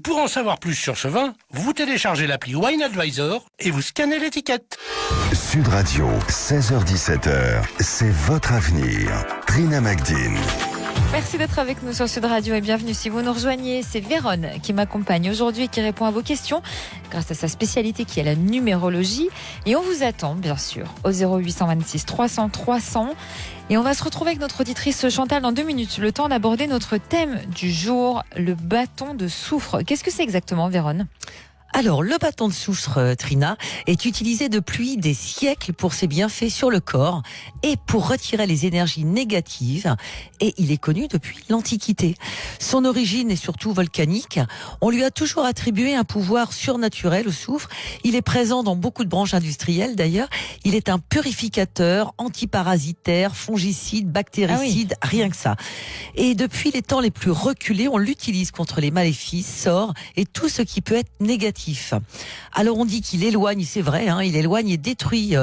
Pour en savoir plus sur ce vin, vous téléchargez l'appli Wine Advisor et vous scannez l'étiquette. Sud Radio, 16h-17h, c'est votre avenir. Trina Magdine. Merci d'être avec nous sur Sud Radio et bienvenue si vous nous rejoignez. C'est Véronne qui m'accompagne aujourd'hui et qui répond à vos questions grâce à sa spécialité qui est la numérologie. Et on vous attend bien sûr au 0826 300 300. Et on va se retrouver avec notre auditrice Chantal dans 2 minutes. Le temps d'aborder notre thème du jour, le bâton de soufre. Qu'est-ce que c'est exactement, Véronne ? Alors, le bâton de soufre, Trina, est utilisé depuis des siècles pour ses bienfaits sur le corps et pour retirer les énergies négatives. Et il est connu depuis l'Antiquité. Son origine est surtout volcanique. On lui a toujours attribué un pouvoir surnaturel au soufre. Il est présent dans beaucoup de branches industrielles d'ailleurs. Il est un purificateur, antiparasitaire, fongicide, bactéricide, rien que ça. Et depuis les temps les plus reculés, on l'utilise contre les maléfices, sorts et tout ce qui peut être négatif. Alors on dit qu'il éloigne, c'est vrai, il éloigne et détruit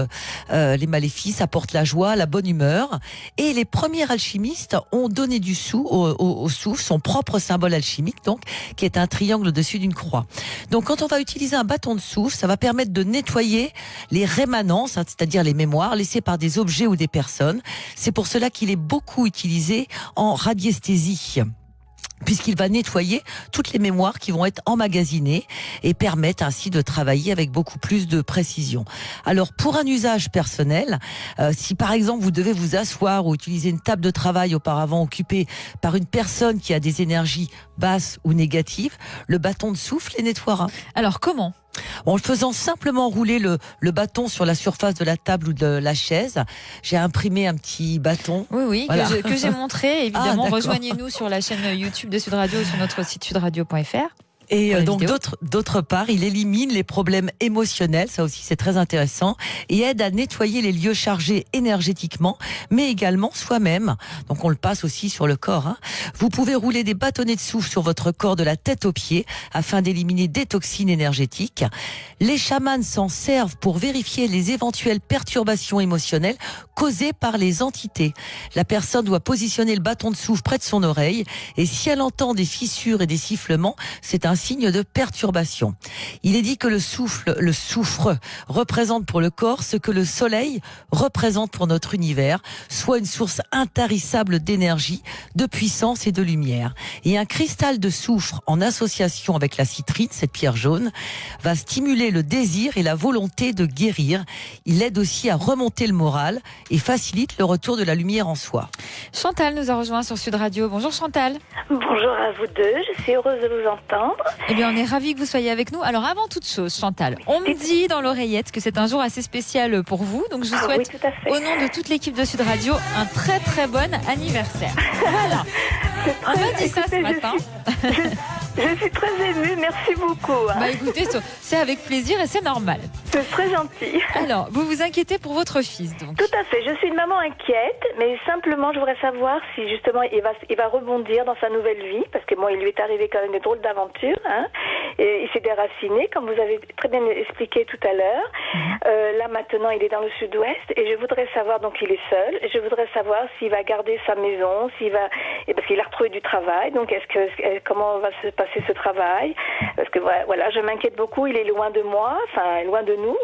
les maléfices, apporte la joie, la bonne humeur. Et les premiers alchimistes ont donné du au soufre, son propre symbole alchimique, donc, qui est un triangle au-dessus d'une croix. Donc quand on va utiliser un bâton de soufre, ça va permettre de nettoyer les rémanences, c'est-à-dire les mémoires laissées par des objets ou des personnes. C'est pour cela qu'il est beaucoup utilisé en radiesthésie, puisqu'il va nettoyer toutes les mémoires qui vont être emmagasinées et permettre ainsi de travailler avec beaucoup plus de précision. Alors, pour un usage personnel, si par exemple vous devez vous asseoir ou utiliser une table de travail auparavant occupée par une personne qui a des énergies basses ou négatives, le bâton de soufre les nettoiera. Alors, comment ? En faisant simplement rouler le bâton sur la surface de la table ou de la chaise. J'ai imprimé un petit bâton. Oui, voilà. que j'ai montré. Évidemment, rejoignez-nous sur la chaîne YouTube de Sud Radio ou sur notre site sudradio.fr. Et donc d'autre part, il élimine les problèmes émotionnels, ça aussi c'est très intéressant, et aide à nettoyer les lieux chargés énergétiquement, mais également soi-même. Donc on le passe aussi sur le corps. Vous pouvez rouler des bâtonnets de soufre sur votre corps de la tête aux pieds afin d'éliminer des toxines énergétiques. Les chamans s'en servent pour vérifier les éventuelles perturbations émotionnelles causées par les entités. La personne doit positionner le bâton de soufre près de son oreille, et si elle entend des fissures et des sifflements, c'est un signe de perturbation. Il est dit que le soufre représente pour le corps ce que le soleil représente pour notre univers, soit une source intarissable d'énergie, de puissance et de lumière. Et un cristal de soufre en association avec la citrine, cette pierre jaune, va stimuler le désir et la volonté de guérir. Il aide aussi à remonter le moral et facilite le retour de la lumière en soi. Chantal nous a rejoint sur Sud Radio. Bonjour Chantal. Bonjour à vous deux, je suis heureuse de vous entendre. Eh bien, on est ravis que vous soyez avec nous. Alors, avant toute chose, Chantal, on me dit dans l'oreillette que c'est un jour assez spécial pour vous. Donc, je vous souhaite, au nom de toute l'équipe de Sud Radio, un très très bon anniversaire. Voilà. On m'a dit ça ce matin. Je suis très émue, merci beaucoup. Bah écoutez, c'est avec plaisir et c'est normal. C'est très gentil. Alors, vous vous inquiétez pour votre fils, donc. Tout à fait, je suis une maman inquiète, mais simplement je voudrais savoir si justement il va rebondir dans sa nouvelle vie, parce que bon, il lui est arrivé quand même des drôles d'aventures, et il s'est déraciné, comme vous avez très bien expliqué tout à l'heure. Là maintenant, il est dans le sud-ouest, et je voudrais savoir, donc il est seul, et je voudrais savoir s'il va garder sa maison, parce qu'il a retrouvé du travail, donc comment va se passer ce travail, parce que voilà, je m'inquiète beaucoup, il est loin de moi, enfin loin de nous,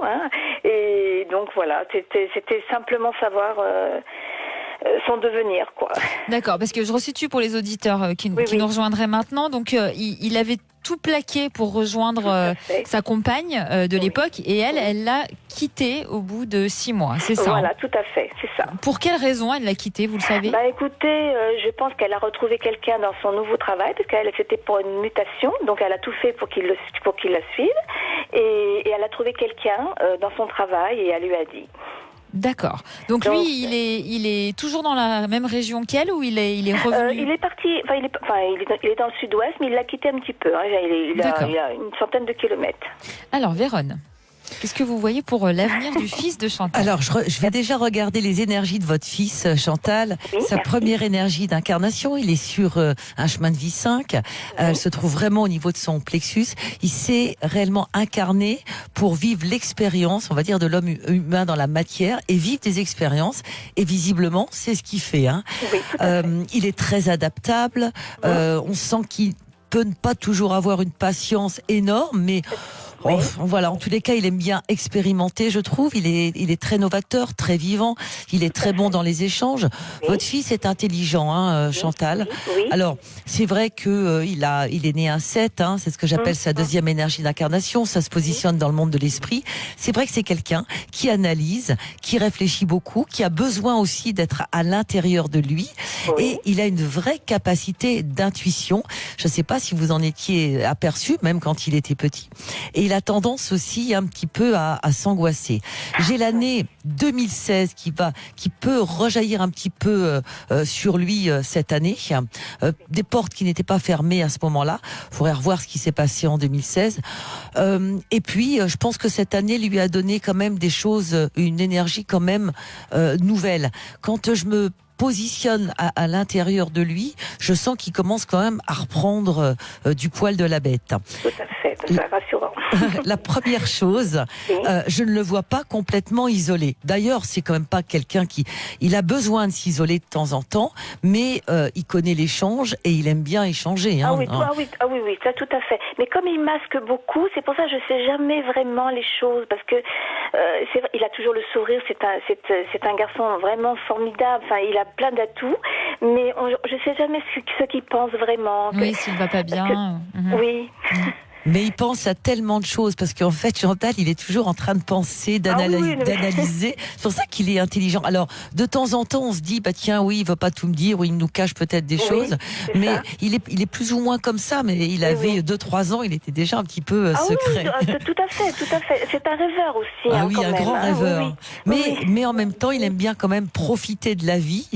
et donc voilà, c'était simplement savoir son devenir, quoi. D'accord, parce que je resitue pour les auditeurs qui nous rejoindraient maintenant, donc il avait tout plaqué pour rejoindre sa compagne de l'époque, et elle l'a quitté au bout de 6 mois, c'est ça? Voilà, tout à fait, c'est ça. Pour quelle raison elle l'a quitté, vous le savez? Écoutez, je pense qu'elle a retrouvé quelqu'un dans son nouveau travail, parce qu'elle c'était pour une mutation, donc elle a tout fait pour qu'il la suive, et elle a trouvé quelqu'un dans son travail, et elle lui a dit. D'accord. Donc lui, il est toujours dans la même région qu'elle, ou il est revenu? Il est parti. Il est dans le sud-ouest, mais il l'a quitté un petit peu. Il a une centaine de kilomètres. Alors, Véronne, qu'est-ce que vous voyez pour l'avenir du fils de Chantal? Alors, je vais déjà regarder les énergies de votre fils, Chantal. Sa première énergie d'incarnation, il est sur un chemin de vie 5. Elle se trouve vraiment au niveau de son plexus. Il s'est réellement incarné pour vivre l'expérience, on va dire, de l'homme humain dans la matière et vivre des expériences. Et visiblement, c'est ce qu'il fait. Oui, tout à fait. Il est très adaptable. On sent qu'il peut ne pas toujours avoir une patience énorme, mais voilà, en tous les cas, il aime bien expérimenter, je trouve. Il est très novateur, très vivant. Il est très bon dans les échanges. Votre fils est intelligent, hein, Chantal. Oui. Alors, c'est vrai que il est né un 7, hein, c'est ce que j'appelle sa deuxième énergie d'incarnation. Ça se positionne dans le monde de l'esprit. C'est vrai que c'est quelqu'un qui analyse, qui réfléchit beaucoup, qui a besoin aussi d'être à l'intérieur de lui. Et il a une vraie capacité d'intuition. Je ne sais pas si vous en étiez aperçu, même quand il était petit. Et il a tendance aussi un petit peu à s'angoisser. J'ai l'année 2016 qui peut rejaillir un petit peu sur lui cette année. Des portes qui n'étaient pas fermées à ce moment-là. Il faudrait revoir ce qui s'est passé en 2016. Et puis, je pense que cette année lui a donné quand même des choses, une énergie quand même nouvelle. Quand je me positionne à l'intérieur de lui, je sens qu'il commence quand même à reprendre du poil de la bête. Tout à fait, c'est rassurant. La première chose, je ne le vois pas complètement isolé. D'ailleurs, c'est quand même pas quelqu'un il a besoin de s'isoler de temps en temps, mais il connaît l'échange et il aime bien échanger. Hein, oui, ça tout à fait. Mais comme il masque beaucoup, c'est pour ça que je sais jamais vraiment les choses, parce que il a toujours le sourire. C'est un garçon vraiment formidable. Enfin, il a plein d'atouts, mais je sais jamais ce qu'il pense vraiment. Oui, s'il va pas bien. Oui. Mais il pense à tellement de choses, parce qu'en fait, Chantal, il est toujours en train de penser, d'analyser. C'est pour ça qu'il est intelligent. Alors, de temps en temps, on se dit, bah tiens, oui, il veut pas tout me dire, ou il nous cache peut-être des choses. Mais il est plus ou moins comme ça. Mais il avait 2-3 ans, il était déjà un petit peu secret. Oui, tout à fait. C'est un rêveur aussi. Ah oui, un grand rêveur. Oui. Mais en même temps, il aime bien quand même profiter de la vie,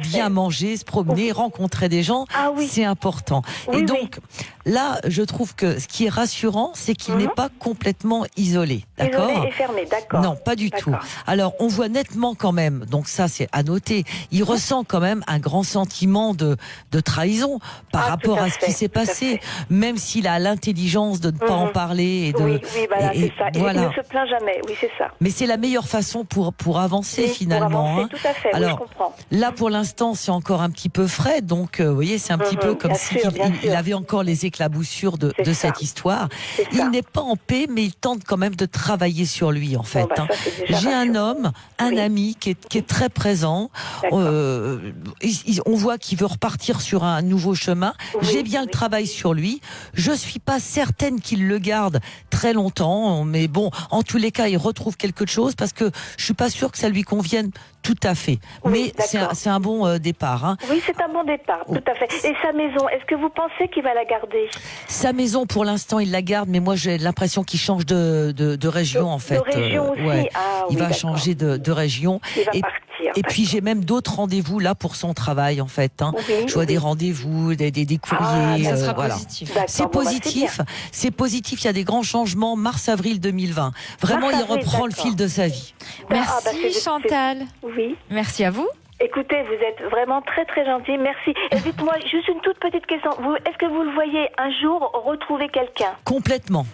bien manger, se promener, rencontrer des gens. C'est important. Et donc, là, je trouve que ce qui est rassurant, c'est qu'il n'est pas complètement isolé. D'accord ? Isolé et fermé, d'accord. Non, pas du tout. Alors, on voit nettement quand même, donc ça c'est à noter, il ressent quand même un grand sentiment de trahison par rapport à ce qui s'est passé, même s'il a l'intelligence de ne pas en parler. C'est ça. Il ne se plaint jamais, oui, c'est ça. Mais c'est la meilleure façon pour avancer finalement. Pour avancer, tout à fait, alors, je comprends. Là, pour l'instant, c'est encore un petit peu frais, donc vous voyez, c'est un petit peu comme s'il avait encore les éclaboussures de cette histoire. Il n'est pas en paix, mais il tente quand même de travailler sur lui, en fait. J'ai un homme, un ami qui est très présent. On voit qu'il veut repartir sur un nouveau chemin. J'ai bien le travail sur lui. Je suis pas certaine qu'il le garde très longtemps, mais bon, en tous les cas, il retrouve quelque chose, parce que je suis pas sûre que ça lui convienne tout à fait. Mais c'est un bon départ. Hein. Oui, c'est un bon départ, tout à fait. Et sa maison, est-ce que vous pensez qu'il va la garder ? Sa maison, pour l'instant, il la garde, mais moi, j'ai l'impression qu'il change de région, en fait. De région aussi. Il va changer de région. Il va partir. Et puis, j'ai même d'autres rendez-vous là pour son travail, en fait. Hein. Je vois des rendez-vous, des courriers. Ça sera positif. C'est positif. C'est positif. Il y a des grands changements. Mars-avril 2020. Vraiment, il reprend le fil de sa vie. Merci, Chantal. Oui. Merci à vous. Écoutez, vous êtes vraiment très très gentil. Merci. Et dites-moi juste une toute petite question. Est-ce que vous le voyez un jour retrouver quelqu'un ? Complètement.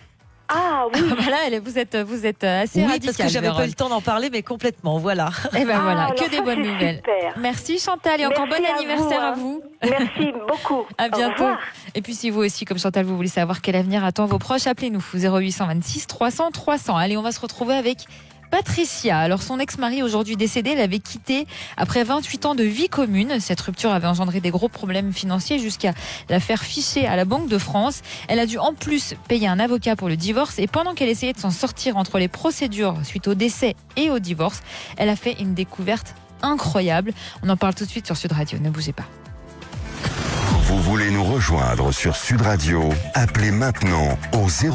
Ah oui. Voilà, vous êtes assez radical. Oui, parce que j'avais pas eu le temps d'en parler, mais complètement, voilà. Et ben voilà, que des bonnes c'est nouvelles. Super. Merci Chantal et encore bon anniversaire à vous. Merci beaucoup. À bientôt. Et puis si vous aussi, comme Chantal, vous voulez savoir quel avenir attend vos proches, appelez-nous 0826 300 300. Allez, on va se retrouver avec Patricia. Alors son ex-mari aujourd'hui décédé l'avait quitté après 28 ans de vie commune. Cette rupture avait engendré des gros problèmes financiers jusqu'à la faire ficher à la Banque de France. Elle a dû en plus payer un avocat pour le divorce et pendant qu'elle essayait de s'en sortir entre les procédures suite au décès et au divorce, elle a fait une découverte incroyable. On en parle tout de suite sur Sud Radio, ne bougez pas. Vous voulez nous rejoindre sur Sud Radio ? Appelez maintenant au 0